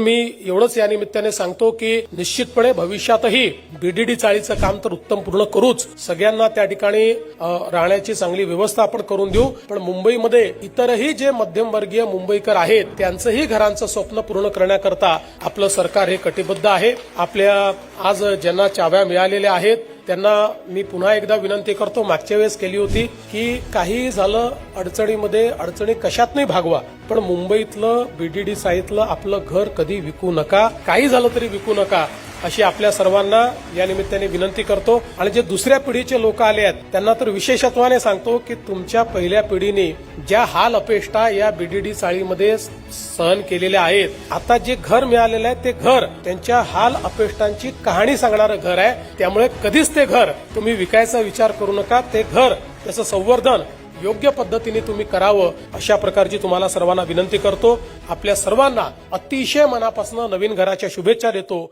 मी एवढंच या निमित्ताने सांगतो की निश्चितपणे भविष्यातही बीडीडी चाळीचं काम तर उत्तम पूर्ण करूच, सगळ्यांना त्या ठिकाणी राहण्याची चांगली व्यवस्था आपण करून देऊ। पण मुंबईमध्ये इतरही जे मध्यमवर्गीय मुंबईकर आहेत त्यांचंही घरांचं स्वप्न पूर्ण करण्याकरता आपलं सरकार हे कटिबद्ध आहे। आपल्या आज ज्यांना चाव्या मिळालेल्या आहेत त्यांना मी पुन्हा एकदा विनंती करतो, मागच्या वेळेस केली होती की काही झालं अडचणीमध्ये, अडचणी कशात नाही भागवा, पण मुंबईतलं बीडीडी चाळीतलं आपलं घर कधी विकू नका, काही झालं तरी विकू नका, अशी आपल्या सर्वांना या निमित्ताने विनंती करतो। आणि जे दुसऱ्या पिढीचे लोक आले आहेत त्यांना तर विशेषत्वाने सांगतो की तुमच्या पहिल्या पिढीने ज्या हाल अपेष्टा या बीडीडी चाळीमध्ये सहन केलेल्या आहेत, आता जे घर मिळालेलं आहे ते घर त्यांच्या हाल अपेष्टांची कहाणी सांगणारं घर आहे। त्यामुळे कधीच ते घर तुम्ही विकायचा विचार करू नका, ते घर त्याचं संवर्धन योग्य पद्धतीने तुम्ही करावं, अशा प्रकारची तुम्हाला सर्वांना विनंती करतो। आपल्या सर्वांना अतिशय मनापासून नवीन घराच्या शुभेच्छा देतो।